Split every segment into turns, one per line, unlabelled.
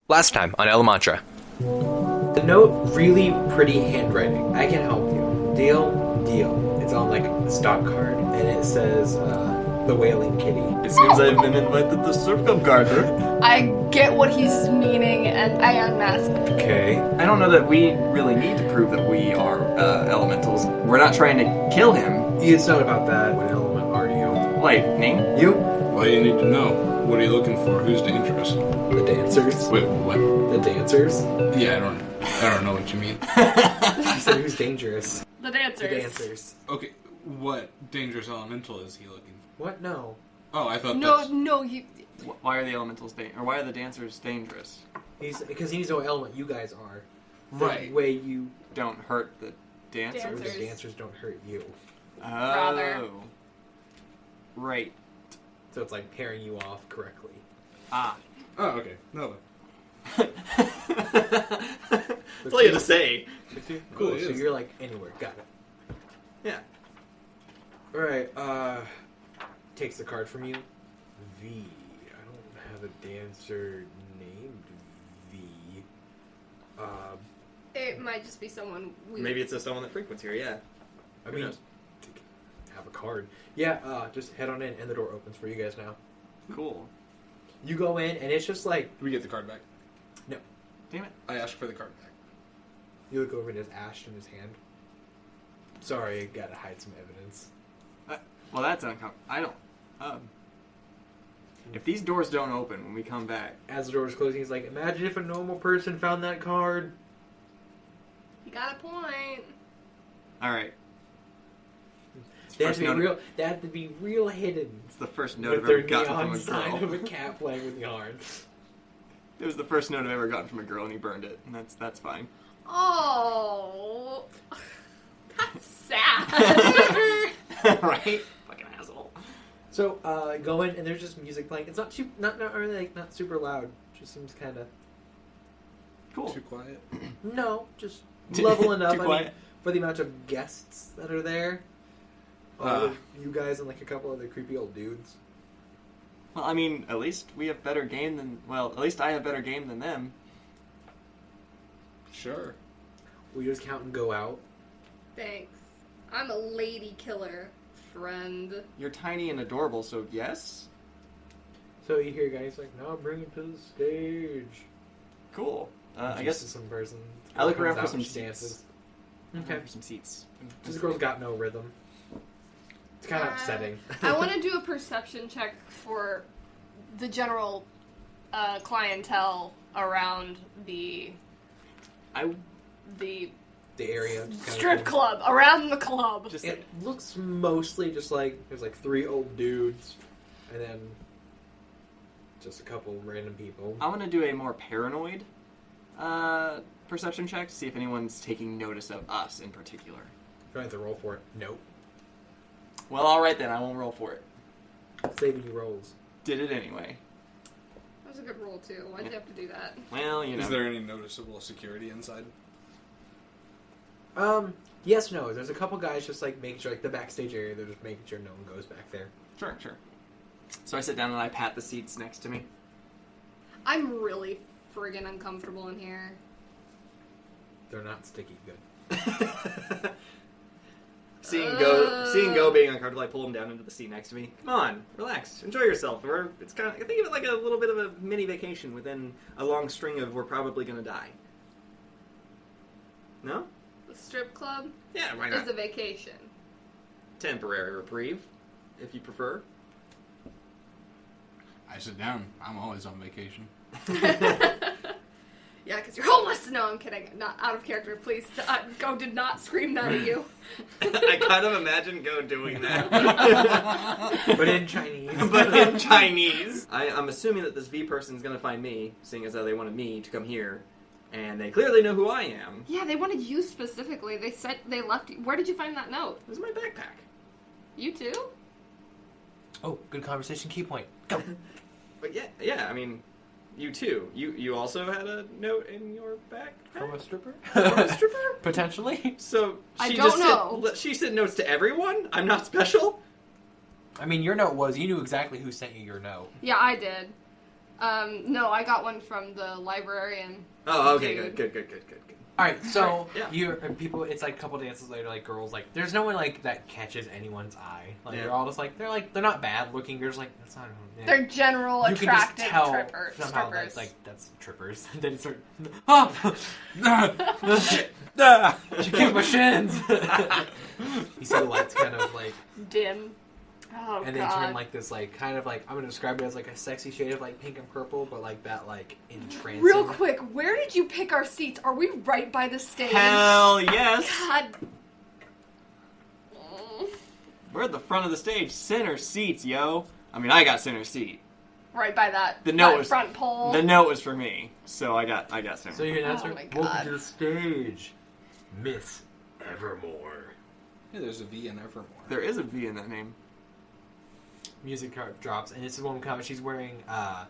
Last time on Elemantra.
The note, really pretty handwriting. I can help you. Deal? Deal. It's on like a stock card, and it says, the Wailin kitty.
It seems I've been invited to Circum Garter.
I get what he's meaning, and I unmask.
Okay.
I don't know that we really need to prove that we are elementals. We're not trying to kill him.
It's not about that. What element are you?
Lightning.
You?
Why do you need to know? What are you looking for? Who's dangerous?
The dancers.
Wait, what?
The dancers?
Yeah, I don't know what you mean.
You said who's dangerous?
The dancers.
The dancers.
Okay, what dangerous elemental is he looking for?
What? No.
Oh, I thought
No, you...
Why are the elementals or why are the dancers dangerous?
Because he needs to know what element you guys are.
Right.
The way you...
Don't hurt the dancers?
Dancers.
The dancers don't hurt you.
Oh.
Rather.
Right.
So it's like pairing you off correctly.
Ah.
Oh, okay. No.
That's all you had to say.
Cool,
Well, it
so
is.
you're like anywhere. Got it.
Yeah.
Alright, takes the card from you. V. I don't have a dancer named V.
It might just be someone we...
Maybe it's just someone that frequents here, yeah.
I
Who
mean,
knows?
have a card. Yeah, just head on in and the door opens for you guys now.
Cool.
You go in and it's just like,
Do we get the card back?
no.
Damn it.
I asked for the card back.
You look over and there's ash in his hand. Sorry, I gotta hide some evidence.
Well, that's uncomfortable. I don't... if these doors don't open when we come back...
As the door is closing, he's like, imagine if a normal person found that card.
You got a point.
Alright.
They have to be real hidden.
It's the first note
With
I've
their
ever gotten
neon
from a
sign
girl.
of a cat playing with yarn.
It was the first note I've ever gotten from a girl, and he burned it, and that's fine.
Oh... That's sad.
Right? Fucking asshole.
So, go in and there's just music playing. It's not really like not super loud. Just seems kind of
Cool.
Too quiet.
no, just level enough.
Too
I
quiet.
mean, for the amount of guests that are there. You guys and like a couple other creepy old dudes.
Well, I mean, at least we have better game than... Well, at least I have better game than them.
Sure.
We just count and go out.
Thanks. I'm a lady killer, friend.
You're tiny and adorable, so yes?
So you hear guys like, "Now bring it to the stage."
Cool. I
Just
guess...
to some person.
I look
comes
around for
out
some
and
seats.
dances.
Okay.
Okay.
For some seats.
This girl's got no rhythm. It's kind of upsetting.
I want to do a perception check for the general clientele around the
the area. kind of
strip
thing.
club, around the club.
Just
It looks mostly just like there's like 3 old dudes, and then just a couple random people.
I want to do a more paranoid perception check to see if anyone's taking notice of us in particular.
Don't have to roll for it. Nope.
Well, alright then, I won't roll for it.
Saving you rolls.
Did it anyway.
That was a good roll, too. Why'd you have to do that?
Well, you know.
Is there any noticeable security inside?
Yes, no. There's a couple guys just like making sure, like the backstage area. They're just making sure no one goes back there.
Sure. So I sit down and I pat the seats next to me.
I'm really friggin' uncomfortable in here.
They're not sticky good.
Seeing Go being uncomfortable, I pull him down into the seat next to me. Come on, relax, enjoy yourself. It's kind of, think of it like a little bit of a mini vacation within a long string of we're probably gonna die. No?
The strip club
Yeah, why
is
not?
a vacation.
Temporary reprieve, if you prefer.
I sit down. I'm always on vacation.
Yeah, because you're homeless. No, I'm kidding. Not out of character. Please, Go did not scream that at you.
I kind of imagine Go doing that.
But in Chinese.
But in Chinese. I'm assuming that this V person is going to find me, seeing as though they wanted me to come here. And they clearly know who I am.
Yeah, they wanted you specifically. They said they left you. Where did you find that note?
This is my backpack.
You too?
Oh, good conversation. Key point. Go.
But yeah, I mean, you too. You also had a note in your backpack?
From a stripper?
From a stripper?
Potentially.
So
I
she
don't
just
know.
she sent notes to everyone? I'm not special?
I mean, your note was, you knew exactly who sent you your note.
Yeah, I did. No, I got one from the librarian.
Oh, okay,
Dude.
good.
Alright, so
Yeah.
people, it's like a couple dances later, like girls, like, there's no one like that catches anyone's eye. Like,
Yeah.
they're all just like, they're not bad looking, you're just like, that's not. Yeah.
They're general
You can just
attractive
tell somehow
strippers.
that's like, that's trippers. Then you start, oh! She kicked my shins! You see the lights kind of like,
Dim. Oh,
and they
God.
turn like this, like, kind of like, I'm gonna describe it as like a sexy shade of like pink and purple, but like that, like, entrancing.
Real quick, where did you pick our seats? Are we right by the stage?
Hell yes!
God.
We're at the front of the stage. Center seats, yo. I mean, I got center seat.
Right by that,
The note
that
was-
front pole.
The note was for me, so I got center.
So you can answer,
Oh my
welcome
God.
to the stage, Miss Evermore.
Yeah, there's a V in Evermore.
There is a V in that name.
Music card drops, and this is one comment. She's wearing, I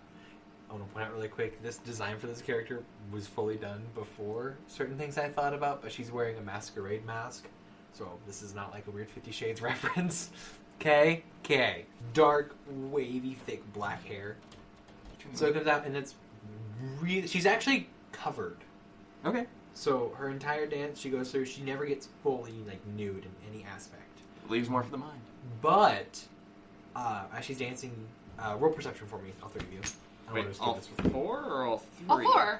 want to point out really quick, this design for this character was fully done before certain things I thought about, but she's wearing a masquerade mask, so this is not like a weird 50 Shades reference. Okay? Dark, wavy, thick black hair. So it comes out, and it's really, she's actually covered.
Okay.
So her entire dance she goes through, she never gets fully, like, nude in any aspect.
Leaves more for the mind.
But as she's dancing, roll perception for me, all three of you. I don't
Wait,
want to
all
skip this one.
4 or all 3?
All four.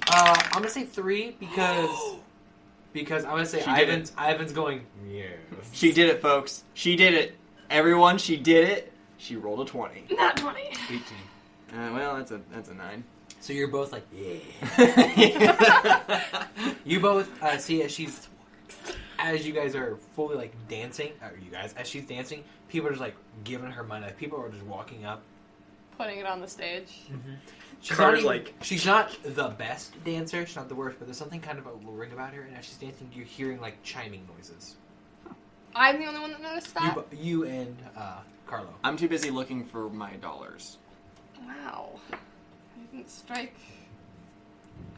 I'm gonna say 3 because I'm gonna say
She did
Ivan's going. Yes.
She did it, folks. She did it. Everyone, she did it. She rolled a 20.
Not 20.
18.
Well, that's a 9.
So you're both like, yeah. You both see as you guys are fully like dancing, as she's dancing, people are just like giving her money. Like, people are just walking up.
Putting it on the stage.
She's
Carter's
not
like-
she's not the best dancer. She's not the worst, but there's something kind of alluring about her. And as she's dancing, you're hearing like chiming noises.
I'm the only one that noticed that?
You and Carlo.
I'm too busy looking for my dollars.
Wow. I didn't strike.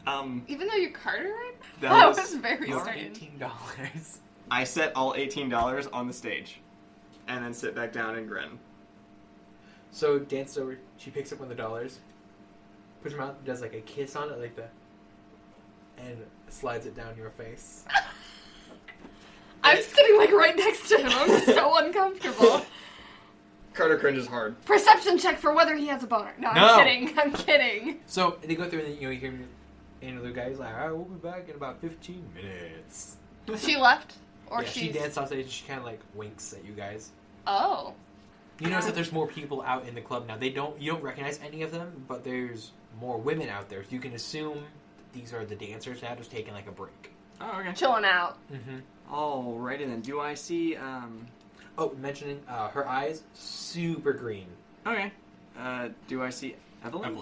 Even
Even though you Carter right?
That was-
was very
You're
strange.
$18.
I set all $18 on the stage, and then sit back down and grin.
So dances over. She picks up one of the dollars, puts her mouth, does like a kiss on it, like that, and slides it down your face.
I'm sitting like right next to him. I'm so uncomfortable.
Carter cringes hard.
Perception check for whether he has a boner. No,
No.
I'm kidding.
So they go through, and you hear me, and the guy's like, "All right, we'll be back in about 15 minutes."
She left? Or
Yeah,
she's...
she danced off stage, and she kind of like winks at you guys.
Oh.
You notice that there's more people out in the club now. You don't recognize any of them, but there's more women out there. So you can assume these are the dancers now, just taking like a break.
Oh, okay.
Chilling out.
Mm-hmm.
Alrighty then. Do I see,
Oh, mentioning her eyes, super green.
Okay. Do I see Evelyn?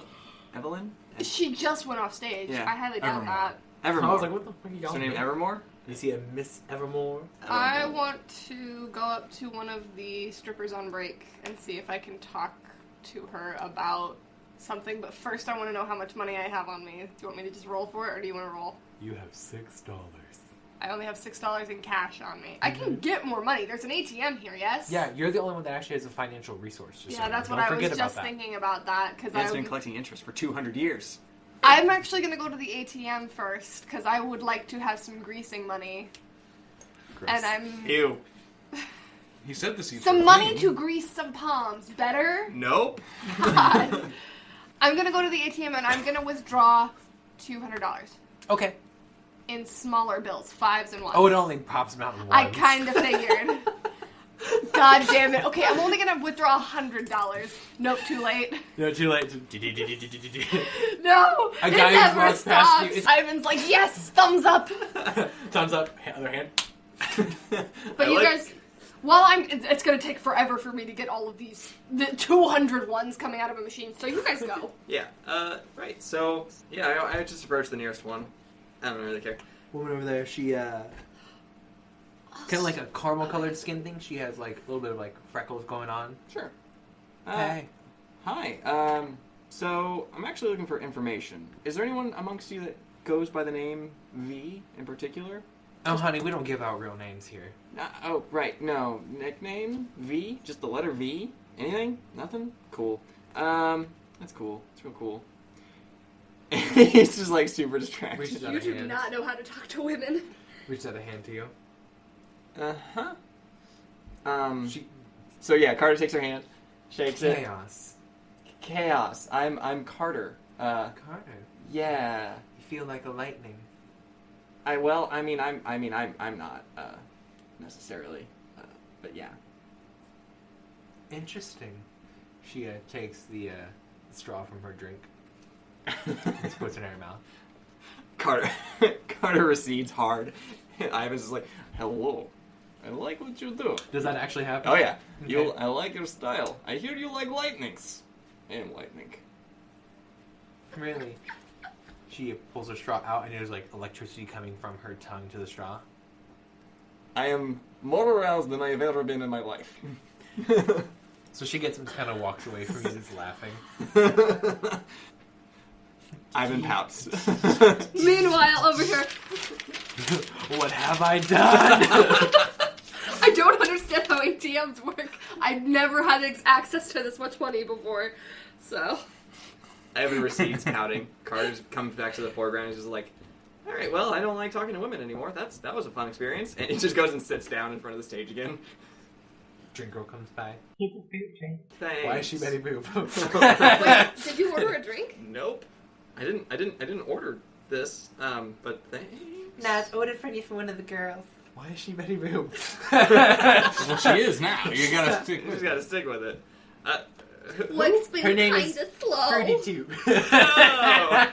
Evelyn?
She just went off stage.
Yeah.
I highly doubt
Evermore.
that.
Evermore.
I was like, what the fuck are you
Is her
yelling
name
at?
Evermore?
You see a Miss Evermore?
I want to go up to one of the strippers on break and see if I can talk to her about something. But first, I want to know how much money I have on me. Do you want me to just roll for it, or do you want to roll?
You have $6.
I only have $6 in cash on me. I can get more money. There's an ATM here, yes?
Yeah, you're the only one that actually has a financial resource. just so
Yeah,
you
that's
know.
what
Don't
I
forget
was
about
just
that.
thinking about that because
It's been collecting interest for 200 years.
I'm actually gonna go to the ATM first because I would like to have some greasing money,
Gross.
and I'm
Ew.
He said the seats
some
were
money
clean.
to grease some palms. Better.
Nope.
God. I'm gonna go to the ATM and I'm gonna withdraw $200
Okay.
in smaller bills, 5s and 1s.
Oh, it only pops them out in
I
ones.
kind of figured. God damn it. Okay, I'm only gonna withdraw $100. Nope, too late.
No, too late.
No,
A
it
guy who
never
walks past
stops.
you is-
Ivan's like, yes, thumbs up.
Thumbs up, other hand.
But you guys, while it's gonna take forever for me to get all of the 200 ones coming out of a machine. So you guys go.
Yeah, right. So, yeah, I just approached the nearest one. I don't really care.
Woman over there, she, kind of like a caramel colored skin thing. She has, like, a little bit of, like, freckles going on.
Sure.
Hey.
Hi. So, I'm actually looking for information. Is there anyone amongst you that goes by the name V in particular?
Oh, honey, we don't give out real names here.
Oh, right. No. Nickname? V? Just the letter V? Anything? Nothing? Cool. That's cool. It's real cool. He's just like super distracted.
Reaches out
You
a
do
hand.
not know how to talk to women.
Reaches out a hand to you. She
So yeah, Carter takes her hand, shakes it.
chaos.
Chaos. I'm Carter.
Carter.
Yeah.
You feel like a lightning.
I'm not necessarily, but yeah.
Interesting. She takes the straw from her drink. Just puts it in her mouth.
Carter recedes hard. Ivan's just like, hello. I like what you do.
Does that actually happen?
Oh yeah.
Okay.
I like your style. I hear you like lightnings. I am lightning.
Really? She pulls her straw out and there's like electricity coming from her tongue to the straw.
I am more aroused than I have ever been in my life.
So she gets him, kind of walks away from you, just laughing.
Ivan pouts.
Meanwhile, over here,
What have I done?
I don't understand how ATMs work. I've never had access to this much money before, so.
Ivan recedes, pouting. Carter's comes back to the foreground. He's just like, "All right, well, I don't like talking to women anymore. That was a fun experience." And he just goes and sits down in front of the stage again.
Drink girl comes by.
Thanks.
Why is she Betty Boop?
Wait, did you order a drink?
Nope. I didn't order this. But thanks.
Nah, it's ordered for you for one of the girls. Why is she Betty Boop?
Well, she is now. You gotta stick
You
with
just
it.
gotta stick with it.
What's been
Her name
kinda
is
slow?
32.
Oh!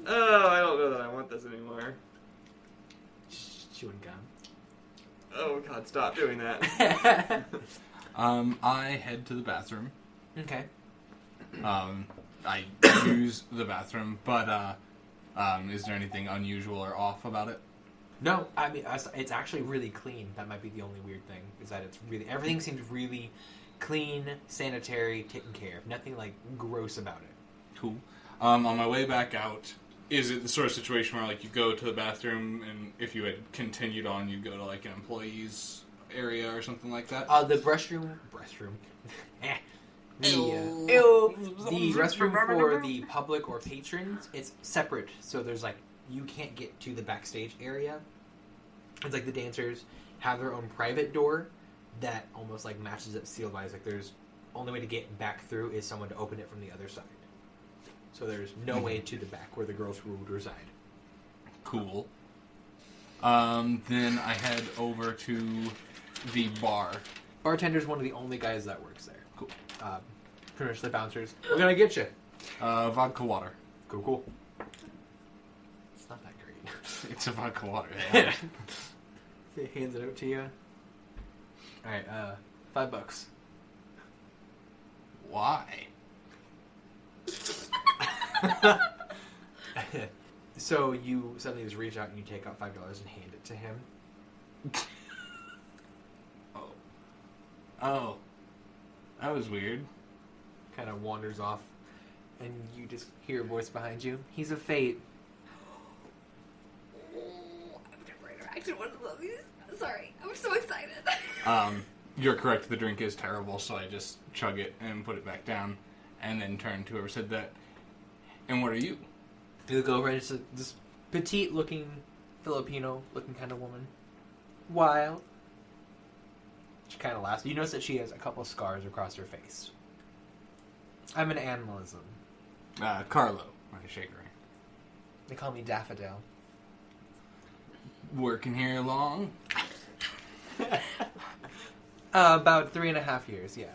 Oh, I don't know that I want this anymore.
Chewing gum.
Oh God, stop doing that.
I head to the bathroom.
Okay.
I use the bathroom, but is there anything unusual or off about it?
No, I mean, it's actually really clean. That might be the only weird thing, is that it's really, everything seems really clean, sanitary, taken care of. Nothing, like, gross about it.
Cool. On my way back out, is it the sort of situation where, like, you go to the bathroom, and if you had continued on, you'd go to, like, an employee's area or something like that?
The restroom. The restroom for the public or patrons, it's separate. So there's like, you can't get to the backstage area. It's like the dancers have their own private door that almost like matches up sealed wise. Like there's only way to get back through is someone to open it from the other side. So there's no way to the back where the girls would reside.
Cool. Then I head over to the bar.
Bartender's one of the only guys that works there.
Cool.
Pretty much the bouncers. We're gonna get you.
Vodka water.
Cool. It's not that great.
It's a vodka water.
He hands it out to you. Alright, $5.
Why?
So you suddenly just reach out and you take out $5 and hand it to him.
Oh. That was weird.
Kind of wanders off, and you just hear a voice behind you. He's a fate.
I've never interacted with one of these. Sorry, I'm so excited.
You're correct, the drink is terrible, so I just chug it and put it back down, and then turn to whoever said that. And what are you?
You look over and it's this petite-looking, Filipino-looking kind of woman. Wild. She kind of laughs. You notice that she has a couple scars across her face. I'm an animalism.
Carlo. I shake her hand.
They call me Daffodil.
Working here long?
About 3.5 years, yeah.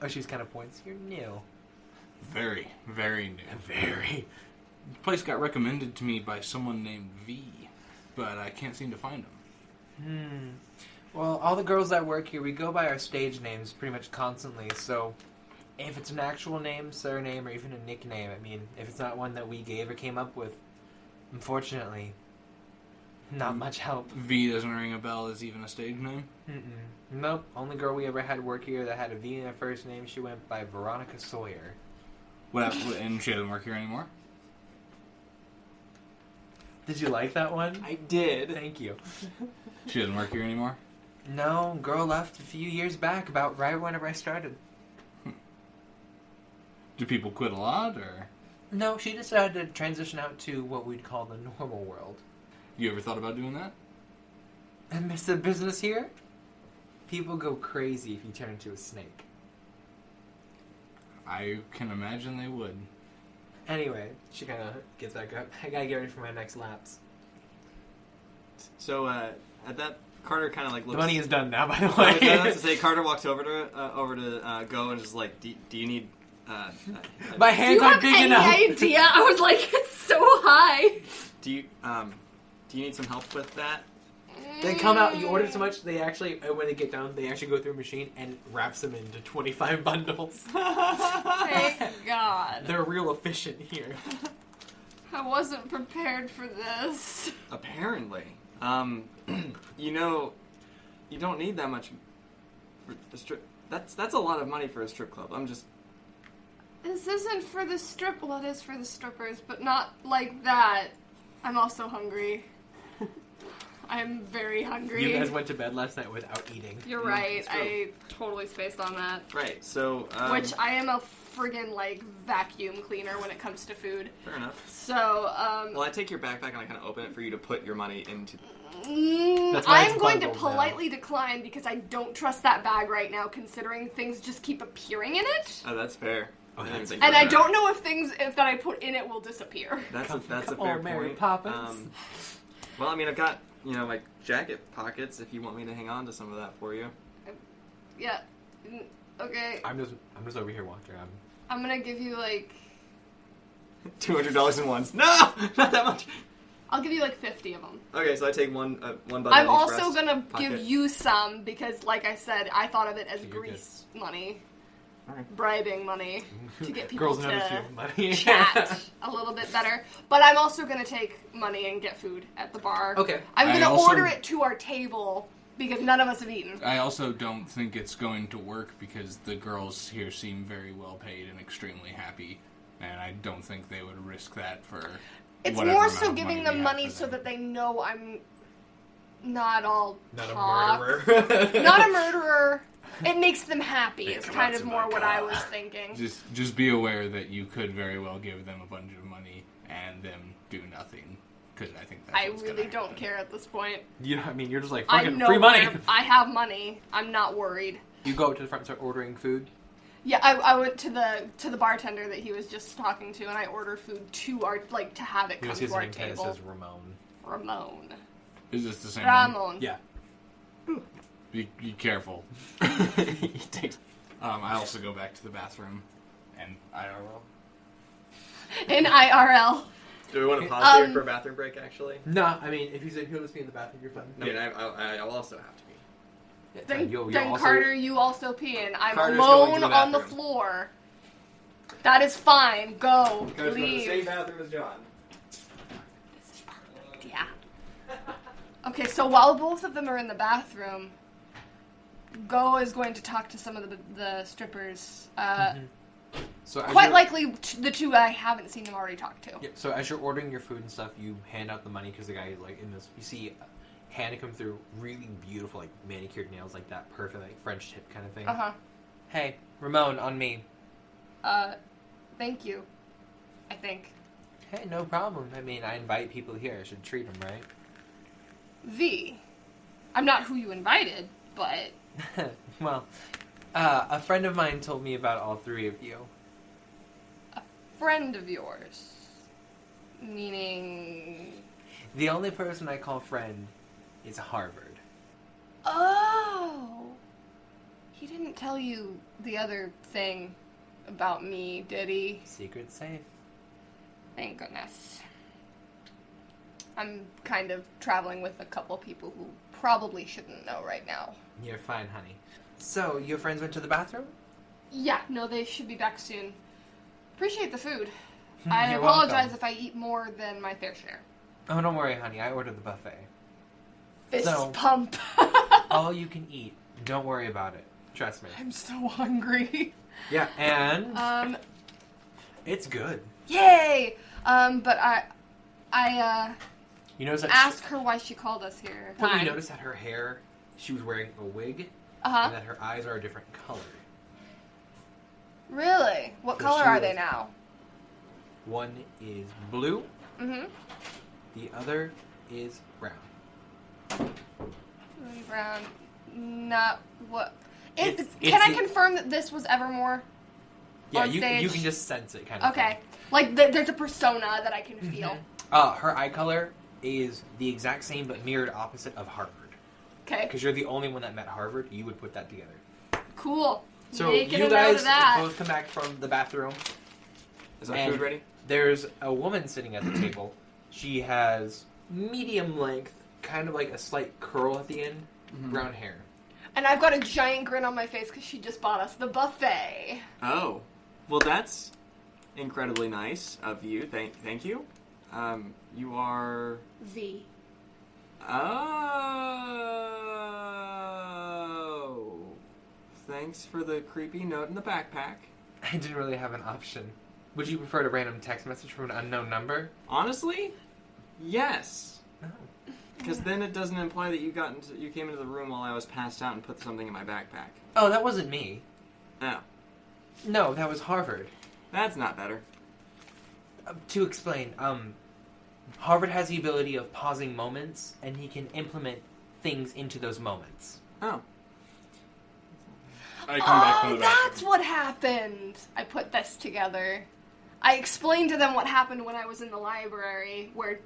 Oh, she's kind of points. You're new.
Very, very new.
Very.
The place got recommended to me by someone named V, but I can't seem to find him.
Well, all the girls that work here, we go by our stage names pretty much constantly, so if it's an actual name, surname, or even a nickname, I mean, if it's not one that we gave or came up with, unfortunately, not much help.
V doesn't ring a bell as even a stage name?
Nope. Only girl we ever had work here that had a V in her first name, she went by Veronica Sawyer.
Well, and she doesn't work here anymore?
Did you like that one?
I did.
Thank you.
She doesn't work here anymore?
No, girl left a few years back, about right whenever I started.
Do people quit a lot, or?
No, she decided to transition out to what we'd call the normal world.
You ever thought about doing that?
And miss the business here? People go crazy if you turn into a snake.
I can imagine they would.
Anyway, she kind of gets back up. I gotta get ready for my next laps.
So at that, Carter kind of like looks.
The money is done now, by the
I was
way.
about to say, Carter walks over to Go and just like, do you need?
My
Do
hands
you
aren't
have
big
any
enough.
idea? I was like, it's so high.
Do you need some help with that?
They come out, you order so much, they actually, when they get done, they actually go through a machine and wraps them into 25 bundles.
Thank God.
They're real efficient here.
I wasn't prepared for this.
Apparently, you know, you don't need that much for a strip. That's a lot of money for a strip club. I'm just.
This isn't for the strip. Well, it is for the strippers, but not like that. I'm also hungry. I'm very hungry.
You guys went to bed last night without eating.
You're right. I totally spaced on that.
Right. So.
Which I am a friggin' like vacuum cleaner when it comes to food.
Fair enough.
So.
Well, I take your backpack and I kind of open it for you to put your money into.
That's why it's
I'm going to
bundled now.
politely decline because I don't trust that bag right now, considering things just keep appearing in it.
Oh, that's fair.
Oh,
I didn't
that's
think
And
about
I
that.
don't know if that I put in it will disappear.
That's a
Come
fair
on, Mary
point.
Poppins.
Well, I mean, I've got my jacket pockets. If you want me to hang on to some of that for you.
Yeah. Okay.
I'm just over here walking around.
I'm gonna give you like.
$200 in ones. No, not that much.
I'll give you like 50 of them.
Okay, so I take one bundle.
I'm
in each
also
breast
gonna
pocket.
give you some because, like I said, I thought of it as
So you're
grease money,
Alright.
bribing money to get people
Girls notice you
to
have money.
chat a little bit better. But I'm also gonna take money and get food at the bar.
Okay.
I'm
I
gonna
also-
order it to our table because none of us have eaten.
I also don't think it's going to work because the girls here seem very well paid and extremely happy, and I don't think they would risk that for.
It's
whatever
more
amount
so
of
giving
we
them
have
money
for
so
them.
that they know I'm not all
Not
talk.
a murderer.
Not a murderer. It makes them happy.
They
It's
come
kind
out
of
to
more
my
what I
car.
was thinking.
Just be aware that you could very well give them a bunch of money and them do nothing, because I think that's
I
what's
really
gonna
don't
happen.
care at this point.
You know, I mean, you're just like,
I
fucking
know
free money.
I have money. I'm not worried.
You go up to the front and start ordering food.
Yeah, I went to the bartender that he was just talking to, and I ordered food to our to have it
You
come
know,
to
his
our
name tag
table.
says Ramon.
Ramon.
Is this the same one?
Ramon.
Yeah.
Be careful.
He takes.
I also go back to the bathroom, and IRL.
In IRL.
Do we want to pause here
Um,
for a bathroom break? Actually.
No, I mean, if you say he'll just be in the bathroom, you're fine.
I mean, I'll also have to be.
Yeah,
Then,
you'll
then
also-
Carter, you also pee in. I'm
Carter's going
alone
to the
on the
bathroom.
floor. That is fine. Go.
Goes to the
Leave.
same bathroom as John.
This is perfect. Yeah. Okay, so while both of them are in the bathroom, Go is going to talk to some of the strippers.
So as
Quite
you're-
likely the two I haven't seen him already talk to.
Yeah, so as you're ordering your food and stuff, you hand out the money because the guy, like, in this, you see Hannah come through, really beautiful, like, manicured nails, like that perfect, like, French tip kind of thing.
Uh-huh.
Hey, Ramon, on me.
Thank you. I think.
Hey, no problem. I mean, I invite people here. I should treat them, right?
I'm not who you invited, but...
Well, a friend of mine told me about all three of you.
A friend of yours. Meaning...
The only person I call friend is Harvard.
Oh! He didn't tell you the other thing about me, did he?
Secret safe.
Thank goodness. I'm kind of traveling with a couple people who probably shouldn't know right now.
You're fine, honey. So, your friends went to the bathroom?
Yeah, no, they should be back soon. Appreciate the food. I
You're
apologize
welcome.
if I eat more than my fair share.
Oh, don't worry, honey. I ordered the buffet.
Fist
So-
pump.
All you can eat. Don't worry about it. Trust me.
I'm so hungry.
Yeah, and it's good.
Yay! But I
You notice that
asked her why she called us here.
you notice that her hair, she was wearing a wig, and
Uh-huh.
that her eyes are a different color.
Really? What
So
color
she
are they
was-
now?
One is blue,
Mm-hmm.
the other is brown.
Ruby brown. Not what.
It's
Can I
the-
confirm that this was Evermore?
Yeah,
On
you
stage?
can just sense it kind of.
Okay. Like, there's a persona that I can feel.
Her eye color is the exact same but mirrored opposite of Harvard.
Okay.
Because you're the only one that met Harvard, you would put that together.
Cool.
So
Making
you
a note
guys
of that.
both come back from the bathroom.
Is our
And
food ready?
There's a woman sitting at the table. She has medium length, kind of like a slight curl at the end, brown hair.
And I've got a giant grin on my face because she just bought us the buffet.
Oh, well, that's incredibly nice of you. Thank you. You are.
V.
Oh. Thanks for the creepy note in the backpack.
I didn't really have an option. Would you prefer a random text message from an unknown number?
Honestly, yes.
No.
Because then it doesn't imply that you came into the room while I was passed out and put something in my backpack.
Oh, that wasn't me.
Oh,
No, that was Harvard.
that's not better.
To explain, Harvard has the ability of pausing moments, and he can implement things into those moments.
Oh.
I come back from
Oh,
the bathroom.
that's what happened. I put this together. I explained to them what happened when I was in the library, where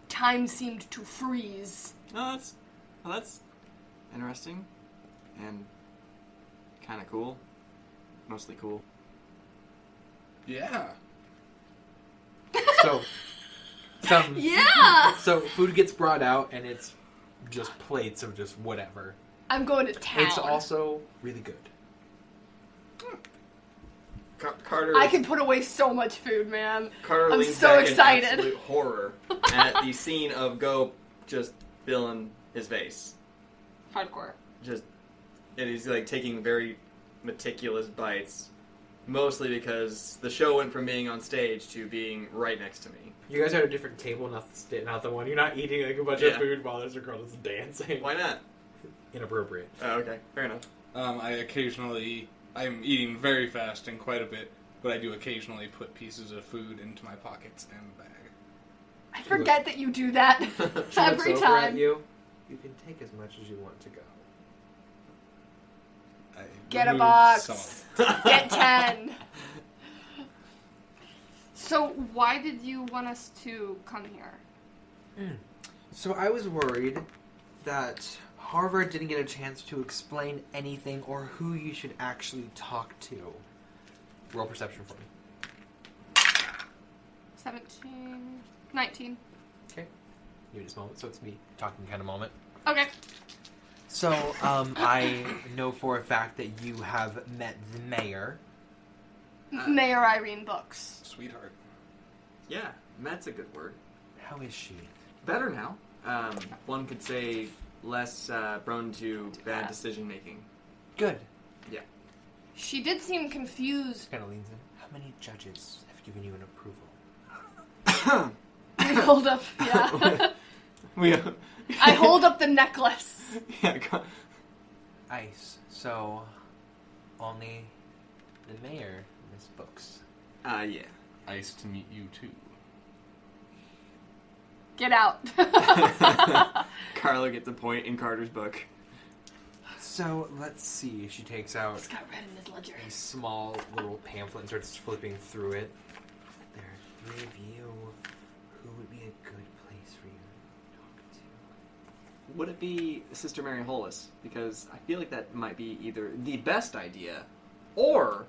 time seemed to freeze.
Oh, that's interesting. And kind of cool. Mostly cool.
Yeah.
So,
Yeah!
so food gets brought out, and it's just plates of just whatever.
I'm going to town.
It's also really good.
Carter.
I can put away so much food, man.
Carter
I'm
leans
so
back
excited.
in absolute horror at the scene of Go just filling his face.
Hardcore.
And he's like taking very meticulous bites, mostly because the show went from being on stage to being right next to me.
You guys are at a different table, not the one. You're not eating like a bunch
Yeah.
of food while there's a girl that's dancing.
Why not?
Inappropriate.
Oh, okay, fair enough.
I'm eating very fast and quite a bit, but I do occasionally put pieces of food into my pockets and bag.
I forget that you do that
She looks
every
over
time.
At you. You can take as much as you want to go.
I
Get a
remove
box.
some of it.
Get 10. So, why did you want us to come here?
So I was worried that Harvard didn't get a chance to explain anything or who you should actually talk to. Roll perception for me.
17, 19.
Okay. Give me this moment. So it's me talking kind of moment.
Okay.
So, I know for a fact that you have met the mayor.
Mayor Irene Books.
Sweetheart.
Yeah, Matt's a good word.
How is she?
Better now. One could say less prone to bad decision making.
Good.
Yeah.
She did seem confused.
Kind of leans in. How many judges have given you an approval?
I hold up, yeah.
We.
I hold up the necklace.
Yeah.
Ice. So, only the mayor Miss Books.
Yeah.
Nice to meet you too.
Get out.
Carlo gets a point in Carter's book.
So, let's see. She takes out
He's got red in his ledger.
a small little pamphlet and starts flipping through it. There are 3 of you. Who would be a good place for you to talk to?
Would it be Sister Mary Hollis? Because I feel like that might be either the best idea or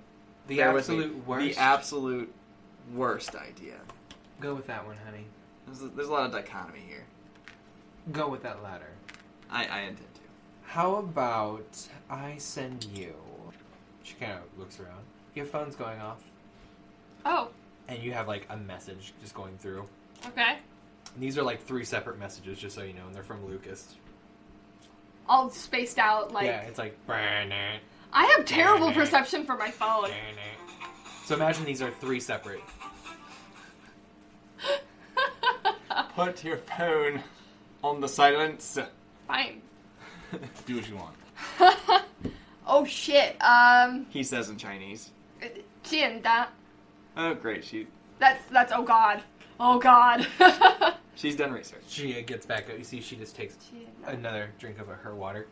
The
bear with me,
absolute worst?
The absolute worst idea.
Go with that one, honey.
There's a lot of dichotomy here.
Go with that latter.
I intend to.
How about I send you... She kind of looks around. Your phone's going off.
Oh,
And you have, like, a message just going through.
okay.
And these are, like, 3 separate messages, just so you know, and they're from Lucas.
All spaced out, like...
Yeah, it's like...
I have terrible perception for my phone.
So imagine these are 3 separate.
Put your phone on the silence.
Fine.
Do what you want.
Oh, shit.
He says in Chinese.
Tienda.
Oh, great.
That's oh god. Oh god.
She's done research.
She gets back up. You see, she just takes
Tienda.
another drink of her water.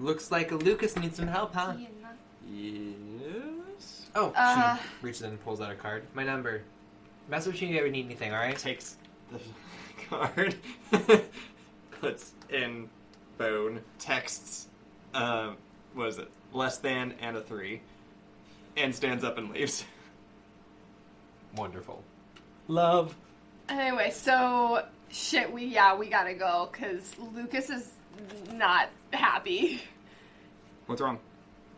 Looks like Lucas needs some help, huh?
Tienda.
Yes.
Oh,
Uh.
she reaches in and pulls out a card. My number. Message if you ever need anything, alright?
Takes the card, puts in phone, texts, what is it? Less than and a 3, and stands up and leaves.
Wonderful. Love.
Anyway, so shit, we gotta go because Lucas is not happy.
What's wrong?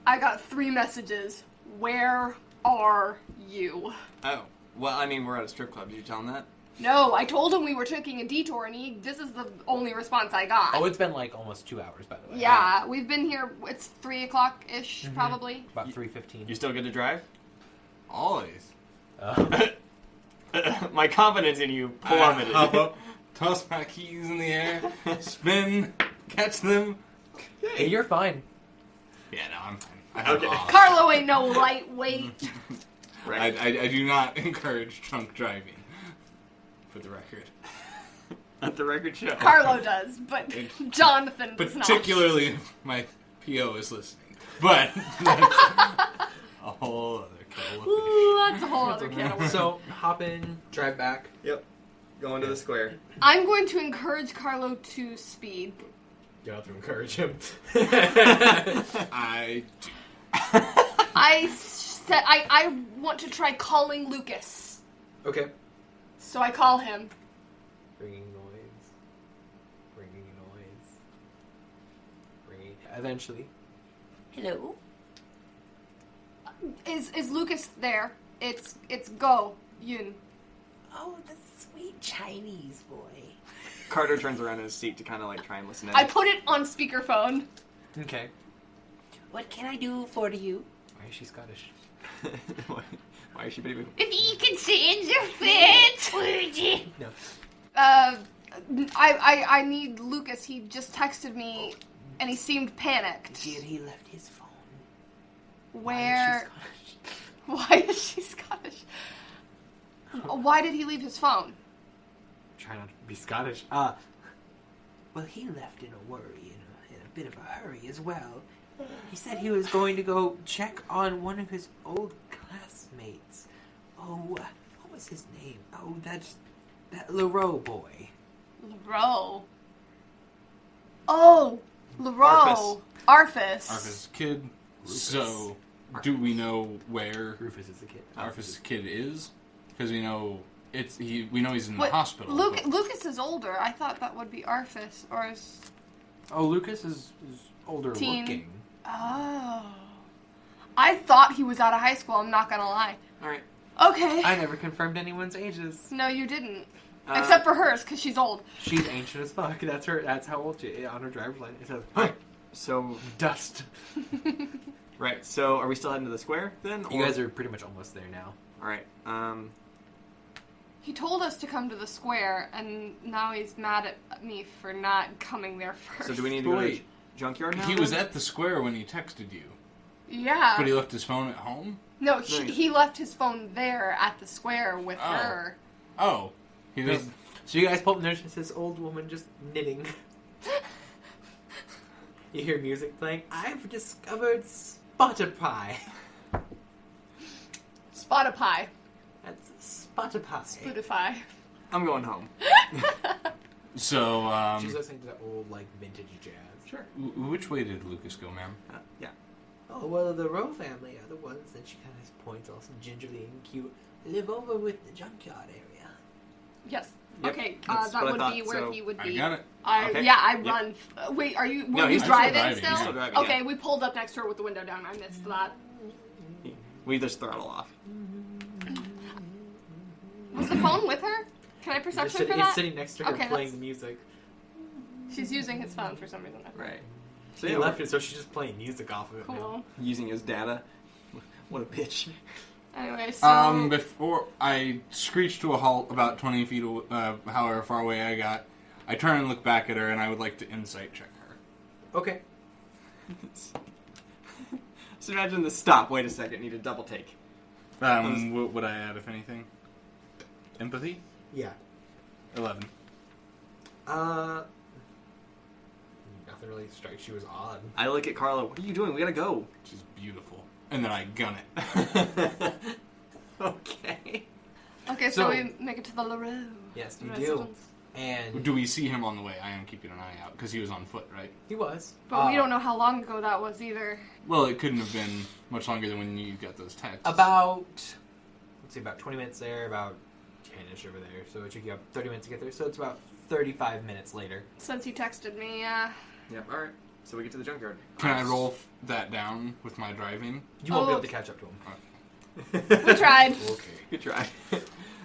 I got 3 messages. Where are you?
Oh, well, I mean, we're at a strip club. Did you tell him that?
No, I told him we were taking a detour, and this is the only response I got.
Oh, it's been like almost 2 hours, by the way.
Yeah, we've been here. It's 3 o'clock-ish, probably.
About 3:15.
You still good to drive?
Always.
My confidence in you plummeted.
Hop up, toss my keys in the air, spin, catch them.
Hey, you're fine.
Yeah, no, I'm fine. I have
Okay.
off.
Carlo ain't no lightweight.
Right.
I do not encourage drunk driving, for the record.
At the record show.
Carlo does, but Jonathan does not.
Particularly if my PO is listening. But that's a whole other kettle of fish.
Ooh, that's a whole other can of worms.
So, hop in, drive back.
Yep. Going to the square.
I'm going to encourage Carlo to speed.
You have to encourage him.
I do.
I said I want to try calling Lucas.
Okay.
So I call him.
Ringing noise. Ringing noise. Ringing. Eventually.
Hello? Is Lucas there? It's Go Yun.
Oh, the sweet Chinese boy.
Carter turns around in his seat to kind of like try and listen in.
I put it on speakerphone.
Okay.
What can I do for you?
Why is she Scottish?
Why is she baby?
If you can change your fit, would you?
No.
I need Lucas. He just texted me, and he seemed panicked.
Dear, he left his phone.
Where? Why is she Scottish? Why did he leave his phone?
Try not to be Scottish.
Well, he left in a worry, in a bit of a hurry as well. He said he was going to go check on one of his old classmates. Oh, what was his name? Oh, that Leroux boy.
Leroux. Oh, Leroux. Arfus.
Arthur's kid.
Rufus.
So, do we know where
Rufus is the kid.
Arthur's kid is? Because we know we know he's in the
Wait,
hospital. but-
Lucas is older. I thought that would be Arfus, or is...
Oh, Lucas is older
Teen.
looking.
Oh. I thought he was out of high school, I'm not gonna lie.
Alright.
Okay.
I never confirmed anyone's ages.
No, you didn't. Except for hers, because she's old.
She's ancient as fuck. That's her. That's how old she is. On her driver's license. It says
Alright. So,
dust.
right. So, are we still heading to the square then?
You guys are pretty much almost there now.
Alright.
He told us to come to the square, and now he's mad at me for not coming there first.
So, do we need to go to the
Wait.
junkyard now?
He was
then?
at the square when he texted you.
Yeah.
But he left his phone at home?
No,
No,
he left his phone there at the square with
Oh.
her.
Oh. He
Okay.
does.
So you guys pull up and there's just this old woman just knitting. You hear music playing. I've discovered Spotify.
Spotify.
That's Spotify.
Spotify.
I'm going home.
So,
She's listening to that old like vintage jazz.
Sure.
Which way did Lucas go, ma'am?
Yeah.
Oh well, the Rowe family are the ones that she kind of points all gingerly and cute. Live over with the junkyard area.
Yes.
Yep,
Okay,
that's
that
what I
would
thought,
be where
so
he would
I
be.
got it.
Okay.
Yeah, I
Yep.
run. Wait, are you?
No,
Were you
he's
still
driving
driving,
still?
he's
still driving,
Okay,
yeah.
we pulled up next to her with the window down. I missed that.
We just throttle off.
Was the phone with her? Can I perception for
It's
that?
sitting next to her
Okay,
playing
that's-
music.
She's using his phone for some reason.
Right. So
He
yeah,
left it, so she's just playing music off of it now.
Cool.
using his data. What a bitch.
Anyway, so
Before I screech to a halt about 20 feet, however far away I got, I turn and look back at her, and I would like to insight check her.
Okay.
Just imagine the stop. Wait a second. Need a double take.
What would I add, if anything? Empathy?
Yeah.
11.
Nothing really strikes you as odd.
I look at Carla. What are you doing? We gotta go.
She's beautiful. And then I gun it.
Okay.
Okay, so we make it to the LaRue.
Yes, you do.
residence.
And
Do we see him on the way? I am keeping an eye out, because he was on foot, right?
he was.
But we don't know how long ago that was either.
Well, it couldn't have been much longer than when you got those texts.
About, let's see, about 20 minutes there, about 10-ish over there. So it took you up 30 minutes to get there. So it's about 35 minutes later.
Since he texted me, yeah.
Yep. All right. So we get to the junkyard.
Can I roll that down with my driving?
You won't be
Oh.
able to catch up to him.
We tried.
Okay.
Good try.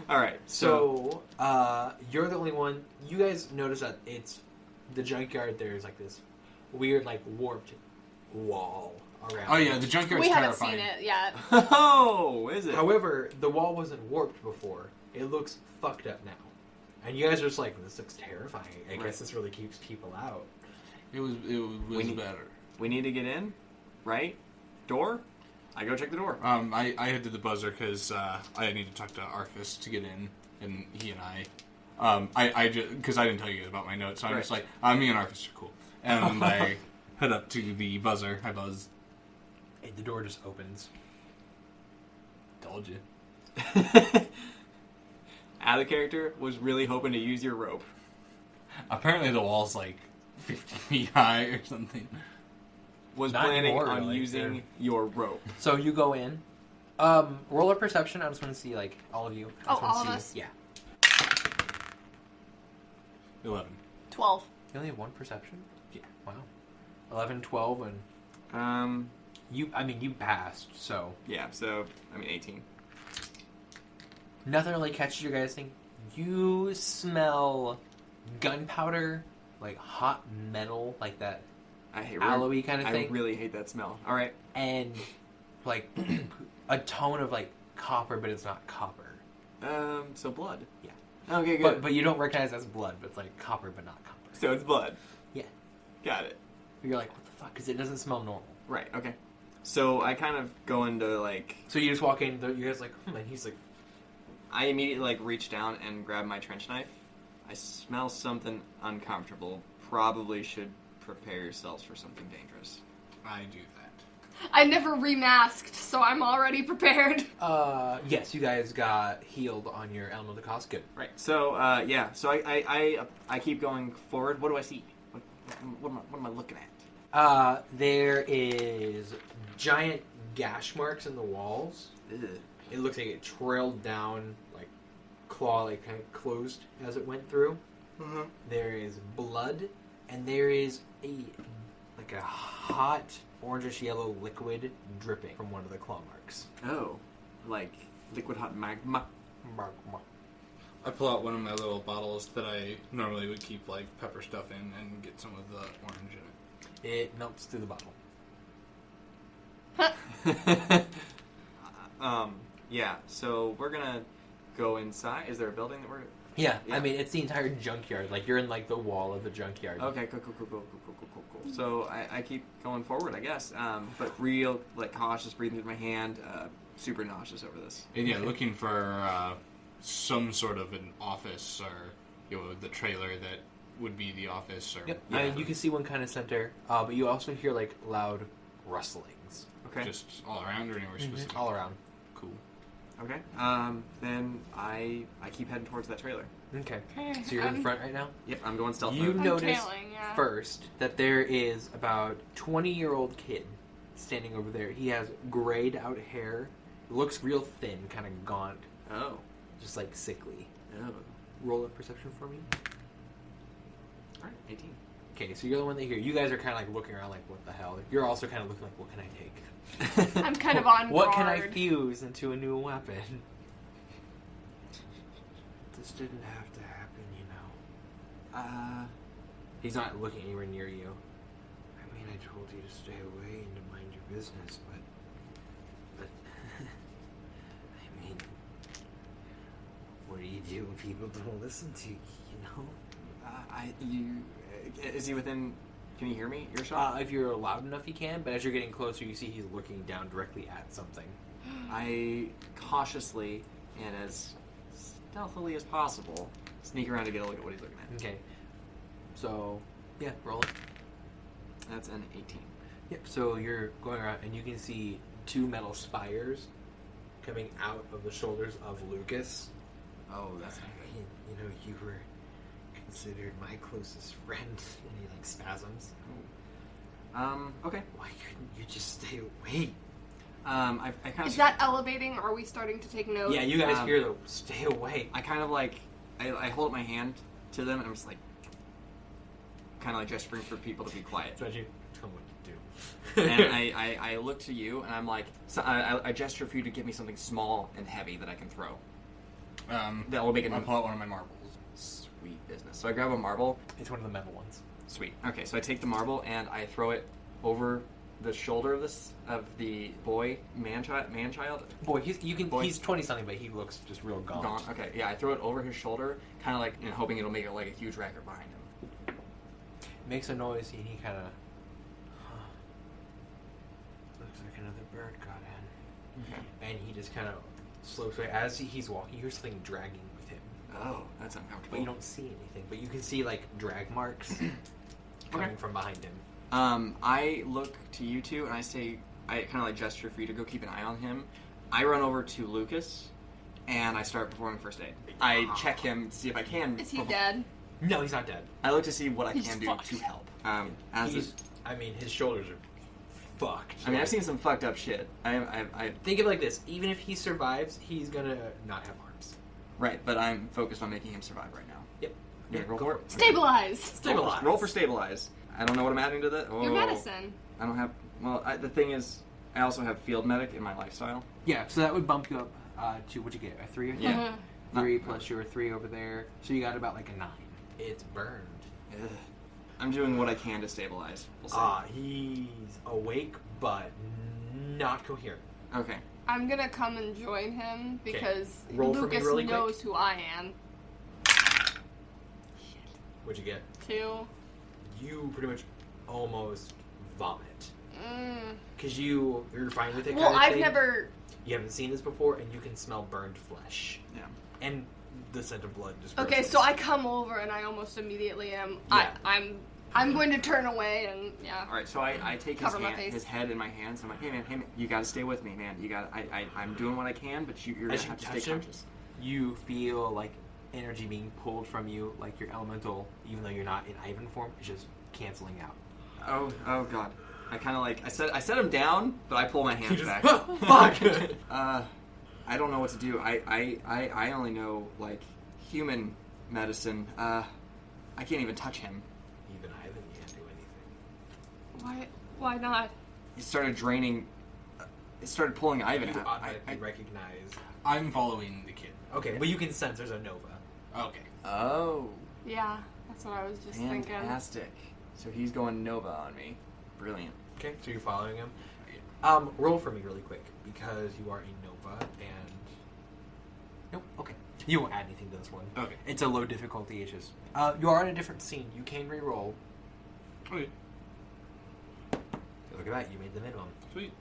All right.
So, you're the only one. You guys notice that it's the junkyard. There's like this weird, like warped wall around.
Oh yeah, the junkyard's
We haven't
terrifying.
seen it yet.
Oh, is it?
However, the wall wasn't warped before. It looks fucked up now. And you guys are just like, this looks terrifying. I guess this really keeps people out.
It was better.
We need to get in, right? Door? I go check the door.
I head to the buzzer because I need to talk to Arthas to get in, and he and I just because I didn't tell you guys about my notes, so I'm just like, me and Arthas are cool, and I head up to the buzzer. I buzz.
And the door just opens.
Told you.
Out of character was really hoping to use your rope.
Apparently the wall's like 50 feet high or something.
Was
Not
planning
anymore,
on
like,
using
they're-
your rope.
So you go in. Roll a perception. I just want to see, like, all of you. I just
Oh,
wanna
all of
see-
us?
Yeah.
11.
12.
You only have one perception? Yeah. Wow. 11, 12, and you passed, so.
Yeah, so, 18.
Nothing really catches your guys' thing. You smell gunpowder, like hot metal, like that
I hate
aloe-y kind of thing.
I really hate that smell. All right.
And, like, a tone of, like, copper, but it's not copper.
So blood.
Yeah.
Okay, good.
But you don't recognize that's blood, but it's like copper, but not copper.
So it's blood.
Yeah.
Got it.
You're like, what the fuck? Because it doesn't smell normal.
Right, okay. So I kind of go into, like...
So you just walk in, you guys like, and he's like...
I immediately, like, reach down and grab my trench knife. I smell something uncomfortable. Probably should prepare yourselves for something dangerous.
I do that.
I never remasked, so I'm already prepared.
Yes, you guys got healed on your element of the cost. Good.
Right. So, yeah. So I keep going forward. What do I see? What am I looking at?
There is giant gash marks in the walls.
Ugh.
It looks like it trailed down, like, claw, like, kind of closed as it went through.
Mm-hmm.
There is blood, and there is a hot orangish yellow liquid dripping from one of the claw marks.
Oh, like liquid hot magma.
I pull out one of my little bottles that I normally would keep like pepper stuff in and get some of the orange in it.
It melts through the bottle.
Yeah. So we're gonna go inside. Is there a building that we're?
Yeah,
Yeah.
I mean, it's the entire junkyard. Like, you're in, like, the wall of the junkyard.
Okay, cool. So I keep going forward, I guess. But real, like, cautious, breathing through my hand. Super nauseous over this.
And yeah, looking for some sort of an office or the trailer that would be the office. Or
Yep.
Yeah.
I mean, you can see one kind of center, but you also hear, like, loud rustlings.
Okay.
just all around or anywhere specific.
All around.
Cool.
Okay. Then I keep heading towards that trailer.
Okay.
Okay,
So you're in front right now?
Yep, I'm going stealth
You
mode.
I'm
notice
tailing, yeah.
first that there is about 20-year-old kid standing over there. He has grayed out hair, looks real thin, kind of gaunt,
Oh.
just like sickly.
Oh.
Roll a perception for me.
All right, 18.
Okay, so you're the one that hear. You guys are kind of like looking around like, what the hell? You're also kind of looking like, what can I take?
I'm kind of on
What
guard.
can I fuse into a new weapon? This didn't have to happen, you know. He's not looking anywhere near you. I mean, I told you to stay away and to mind your business, but I mean, what do you do when people don't listen to you, you know?
Is he within Can you hear me? Earshot?
If you're loud enough, you can. But as you're getting closer, you see he's looking down directly at something.
I cautiously and as stealthily as possible sneak around to get a look at what he's looking at.
Okay. So, yeah, roll it.
That's an 18.
Yep. So you're going around, and you can see 2 metal spires coming out of the shoulders of Lucas.
Oh, that's not good.
You know, you were considered my closest friend, and he like spasms.
Okay.
Why couldn't you just stay away?
I kind of...
Is that elevating? Are we starting to take note?
Yeah, you guys hear the stay away.
I kind of like... I hold up my hand to them, and I'm just like... kind of like gesturing for people to be quiet.
That's what you tell them what to do.
And I look to you, and I'm like... So I gesture for you to give me something small and heavy that I can throw. That will make it...
I'll pull out one of my marbles.
Sweet business. So I grab a marble.
It's one of the metal ones.
Sweet. Okay, so I take the marble, and I throw it over the shoulder of the boy, man-child.
Boy, he's 20 something, but he looks just real gaunt.
Gone. Okay, yeah, I throw it over his shoulder, kind of like, hoping it'll make it like a huge racket behind him.
Makes a noise, and he kind of... Looks like another bird got in.
Okay.
And he just kind of slopes away. As he's walking, you hear something dragging with him.
Oh, that's uncomfortable.
But you don't see anything. But you can see, like, drag marks coming from behind him.
I look to you two, and I say, I kind of like gesture for you to go keep an eye on him. I run over to Lucas, and I start performing first aid. I check him to see if I can.
Is he dead?
No, he's not dead.
I look to see what I
He's
can do
fucked.
to help.
His shoulders are fucked.
I mean, I've seen some fucked up shit. I
Think of it like this. Even if he survives, he's gonna not have arms.
right, but I'm focused on making him survive right now.
Yep.
Yeah, roll for it.
Stabilize!
Stabilize.
Roll for stabilize. I don't know what I'm adding to that.
Your medicine.
I don't have. Well, the thing is, I also have field medic in my lifestyle.
Yeah, so that would bump you up to, what'd you get, a 3? I think?
Yeah.
3 plus your 3 over there. So you got about like a 9. It's burned.
Ugh. I'm doing what I can to stabilize. We'll see.
He's awake, but not coherent.
Okay.
I'm gonna come and join him because
Roll for me
Lucas
really quick.
knows who I am.
What'd you get?
2.
You pretty much almost vomit.
Mm.
Because you're fine with it
Well,
kind of
I've
thing.
never...
You haven't seen this before, and you can smell burned flesh.
Yeah.
And the scent of blood just
Okay,
grosses.
so I come over and I almost immediately am...
Yeah.
I'm going to turn away and, yeah.
All right. So I take
Cover my face.
his head in my hands. I'm like, hey man, you got to stay with me, man. You got. I'm doing what I can, but you're
As
gonna
you
have to
touch
stay
him,
conscious.
You feel like energy being pulled from you, like your elemental, even though you're not in Ivan form, is just canceling out.
Oh god. I kind of like I set him down, but I pull my hands
just-
back.
Fuck!
I don't know what to do. I only know like human medicine. I can't even touch him.
Even Ivan can't do anything.
Why not?
He started draining. It started pulling Ivan
You
out.
automatically recognize.
I'm following the kid.
Okay, but you can sense there's a Nova.
Okay.
Oh,
Yeah, that's what I was just thinking.
fantastic! So he's going Nova on me. Brilliant.
Okay, so you're following him. Roll for me really quick because you are a Nova and. Nope. Okay. You won't add anything to this one.
Okay.
It's a low difficulty. It's just you are in a different scene. You can re-roll.
Okay.
Look at that. You made the minimum.
Sweet.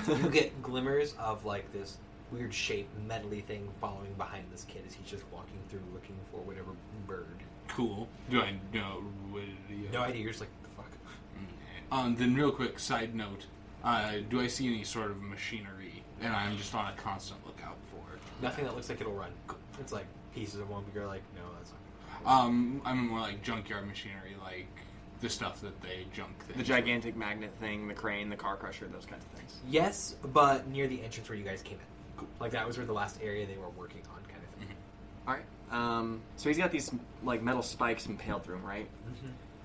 You get glimmers of like this weird shape, metally thing following behind this kid as he's just walking through looking for whatever bird.
Cool. Do I know what it is?
No idea. You're just like, the fuck.
Then real quick, side note. Do I see any sort of machinery? And I'm just on a constant lookout for it.
Nothing that looks like it'll run. It's like pieces of one, but you're like, no, that's not.
I'm more like junkyard machinery, like the stuff that they junk things.
The gigantic magnet thing, the crane, the car crusher, those kinds of things.
Yes, but near the entrance where you guys came in. Cool. Like that was where the last area they were working on, kind of thing.
All right. So he's got these like metal spikes impaled through him, right?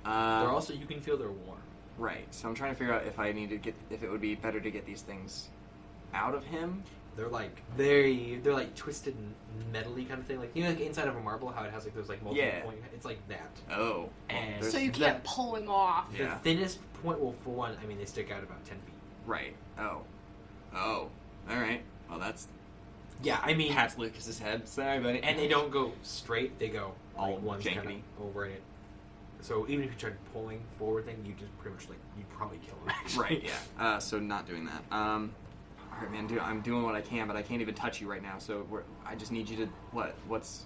They're also you can feel they're warm.
Right. So I'm trying to figure out if it would be better to get these things out of him.
They're like they're like twisted metally kind of thing. Like you know, like inside of a marble, how it has like those like multiple
Yeah.
point. It's like that.
Oh.
And
There's-
So you can't pull him off.
Yeah.
The thinnest point, well, for one, I mean, they stick out about 10 feet.
Right. Oh. All right. Well, that's
Yeah, I mean,
pats Lucas's head. Sorry, buddy.
and they don't go straight; they go
All
like one's kind
jankety.
of over it. So even if you tried pulling forward thing, you just pretty much you'd probably kill him. Actually.
Right. Yeah. So not doing that. All right, man. I'm doing what I can, but I can't even touch you right now. So I just need you to what's.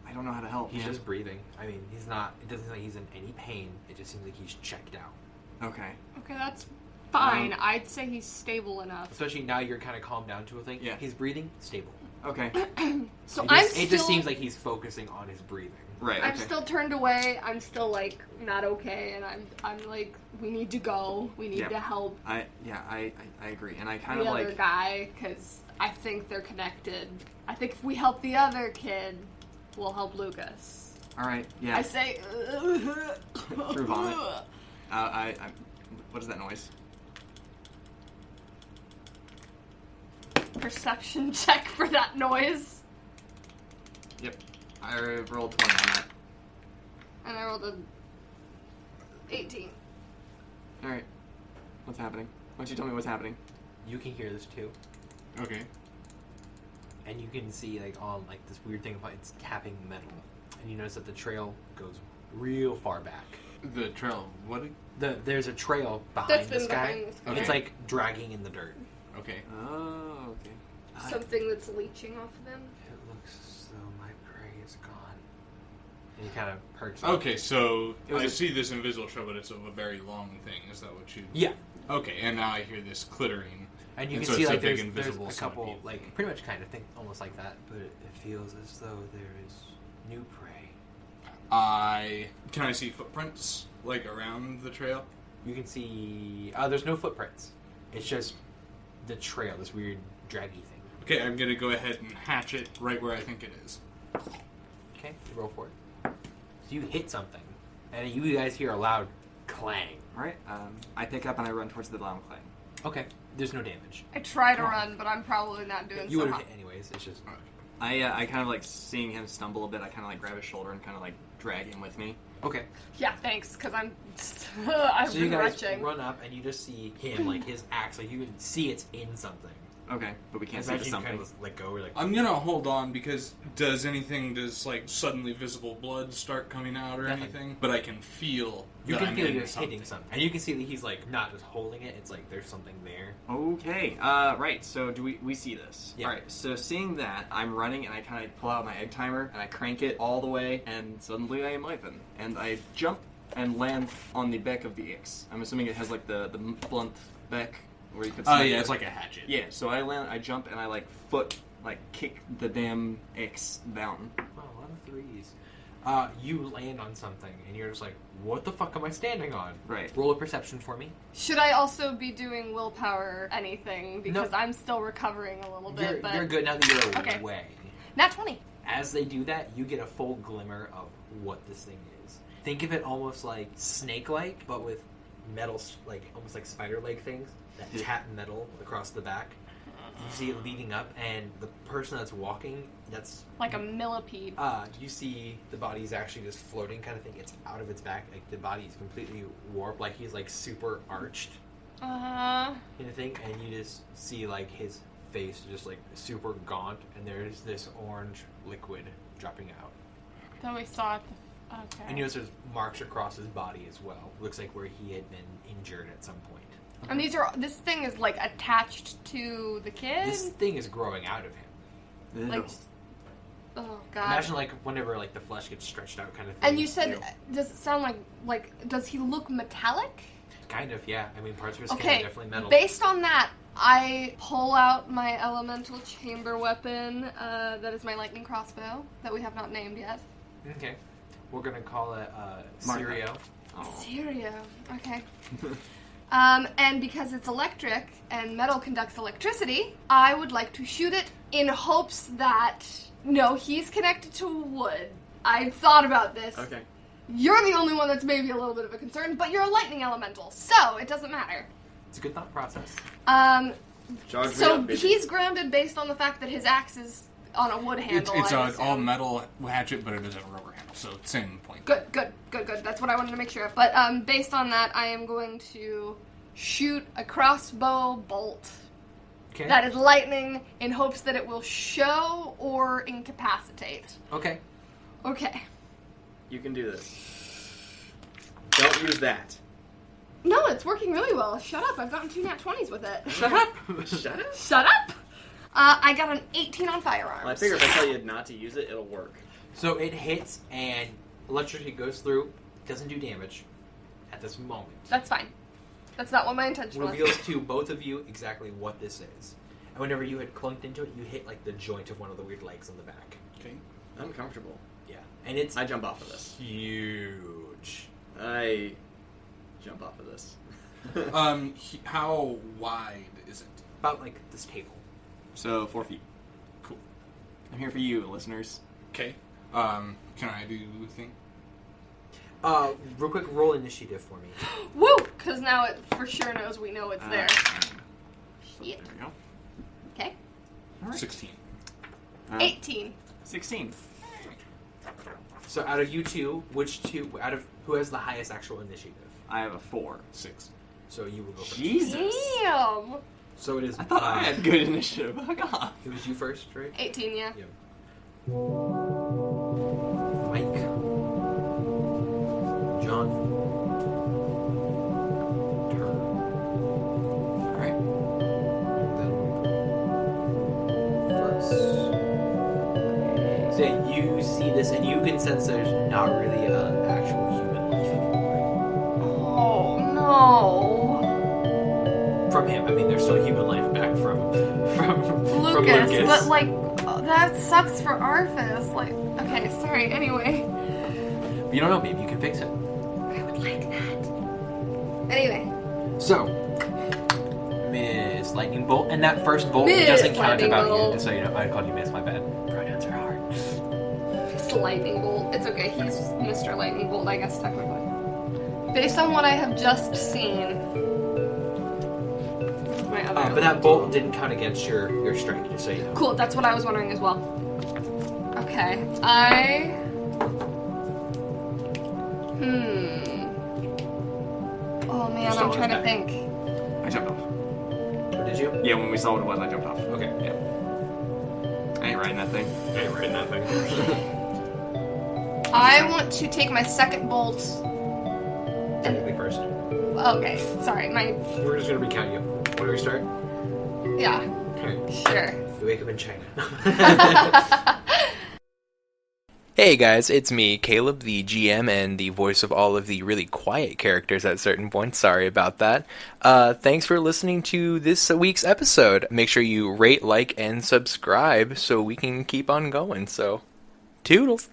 I don't know how to help.
He's
man.
just breathing. I mean, he's not. It doesn't seem like he's in any pain. It just seems like he's checked out.
Okay.
Okay, that's fine. I'd say he's stable enough.
Especially now you're kind of calmed down to a thing.
Yeah.
He's breathing, stable.
Okay.
So
It just seems like he's focusing on his breathing.
Right. Okay.
I'm still turned away. I'm still not okay, and I'm like, we need to go. We need to help
I agree, and I kind
the
of
other guy because I think they're connected. I think if we help the other kid, we'll help Lucas.
All right. Yeah.
I say
Through vomit. What is that noise?
Perception check for that noise.
Yep. I rolled 20 on that.
And I rolled a 18.
All right. What's happening? Why don't you tell me what's happening?
You can hear this too,
Okay.
and you can see on this weird thing about it's tapping metal, and you notice that the trail goes real far back.
The trail. What?
There's a trail
That's
behind
been
this guy.
behind this guy.
It's like dragging in the dirt.
Okay.
Oh, okay.
Something that's leeching off of him.
It looks as though my prey is gone. And he kind of perks up.
Okay, so
It was
I
a-
see this invisible trail, but it's a very long thing. Is that what you?
Yeah.
Okay, and now I hear this clittering.
And you
And
can
so
see
it's a
there's
big invisible
a couple
centipede thing.
pretty much kind of think almost like that, but it feels as though there is new prey.
Can I see footprints around the trail?
You can see there's no footprints. It's just the trail, this weird draggy thing.
Okay, I'm gonna go ahead and hatch it right where I think it is.
Okay, you roll for it. So you hit something, and you guys hear a loud clang.
All right. I pick up and I run towards the loud clang.
Okay, there's no damage.
I try to run, but I'm probably not doing
You
so
would have
hot.
hit anyways. It's just
I kind of seeing him stumble a bit. I kind of grab his shoulder and kind of drag him with me.
okay.
Yeah, thanks, because I'm
So you
been
guys
retching.
run up, and you just see him, his axe. You can see it's in something.
Okay, but we can't see the
Imagine you
something.
kind of let go. Or
I'm gonna hold on because does suddenly visible blood start coming out or
Nothing.
anything? But I can feel.
You
that
can
I'm
feel
in
you're hitting something, and you can see that he's not just holding it. It's there's something there.
Okay. Right. So do we see this?
Yeah.
All right. So seeing that, I'm running and I kind of pull out my egg timer and I crank it all the way, and suddenly I am Ivan, and I jump and land on the back of the X. I'm assuming it has the blunt back where you could.
Oh
smack
yeah,
it.
it's like a hatchet.
Yeah. So I land, I jump, and I kick the damn X down.
Oh, a lot of threes. You land on something, and you're just what the fuck am I standing on?
Right.
Roll a perception for me.
Should I also be doing willpower anything? Because
No.
I'm still recovering a little bit, but...
You're good now that you're
Okay.
away.
Nat 20.
As they do that, you get a full glimmer of what this thing is. Think of it almost like snake-like, but with metal, almost like spider-leg things that
Yeah.
tap metal across the back. You see it leading up, and the person that's walking, that's
Like a millipede.
you see the body's actually just floating kind of thing. It's out of its back. The body's completely warped, he's super arched kind of thing. And you just see his face just super gaunt, and there's this orange liquid dropping out.
That we saw at the... Okay.
And you notice there's marks across his body as well. Looks like where he had been injured at some point.
And this thing is attached to the kid?
This thing is growing out of him.
Ew.
Oh god.
Imagine whenever the flesh gets stretched out kind of thing.
And you said,
Ew.
does it sound does he look metallic?
Kind of, yeah. I mean, parts of his skin
Okay,
are definitely metal.
based on that, I pull out my elemental chamber weapon, that is my lightning crossbow, that we have not named yet.
Okay. We're going to call it
Martha.
Sirio.
Oh.
Syria. Okay. And because it's electric and metal conducts electricity, I would like to shoot it in hopes that... No, he's connected to wood. I've thought about this.
Okay.
You're the only one that's maybe a little bit of a concern, but you're a lightning elemental, so it doesn't matter.
It's a good thought process.
Charge me
So
up, bitch.
he's grounded based on the fact that his axe is on a wood handle.
It's
I
an
assume.
all metal hatchet, but it does have a rubber handle, so same point.
Good. That's what I wanted to make sure of. But based on that, I am going to shoot a crossbow bolt
Okay.
That is lightning in hopes that it will show or incapacitate.
Okay.
Okay.
You can do this. Don't use that.
No, it's working really well. Shut up. I've gotten 2 nat 20s with it.
Shut up.
Shut up.
Shut up! I got an 18 on firearms.
Well, I figure if I tell you not to use it, it'll work.
So it hits and electricity goes through. Doesn't do damage at this moment.
That's fine. That's not what my intention was.
Reveals to both of you exactly what this is. And whenever you had clunked into it, you hit like the joint of one of the weird legs on the back.
Okay.
Uncomfortable.
Yeah. And it's
I jump off of this.
huge.
I jump off of this.
How wide is it?
About like this table.
So 4 feet.
Cool.
I'm here for you, listeners.
Okay. Can I do the thing?
Real quick, roll initiative for me.
Woo! Because now it for sure knows we know it's there.
There
Shit.
we go.
Okay.
16.
18.
16.
So out of you two, who has the highest actual initiative?
I have a 4.
6.
So you will go first.
Jesus.
Damn!
So it is.
I thought I had good initiative. Fuck off.
It was you first, right?
18, yeah.
Mike. John. Turn.
Alright.
First. So you see this, and you can sense there's not really an actual human life anymore.
Oh, no.
From him, I mean, there's still human life back from
Lucas,
Lucas.
but like, that sucks for Arthas. Like, okay, sorry, anyway.
You don't know, maybe you can fix it.
I would like that. Anyway.
So, Miss Lightning Bolt, and that first bolt
Miss
doesn't count
Lightning
about
Bolt.
you, just so you know. I called you Miss, my bad. Pronouns are hard.
It's Lightning Bolt. It's okay, he's Mr. Lightning Bolt, I guess, technically. Based on what I have just seen. My other
But that bolt didn't count against your strength, just so you know.
Cool, that's what I was wondering as well. Okay, Oh man,
You're still
I'm trying to
back.
think.
I jumped off.
Or did you?
Yeah, when we saw what it was, I jumped off.
Okay.
Yeah. I ain't riding that thing.
I want to take my second bolt.
Technically first.
Okay, sorry,
We're just gonna recount you. Want to restart?
yeah,
Okay.
sure.
You wake up in China. Hey guys, it's me, Caleb, the GM and the voice of all of the really quiet characters at certain points. Sorry about that. Thanks for listening to this week's episode. Make sure you rate, like, and subscribe so we can keep on going. So, toodles.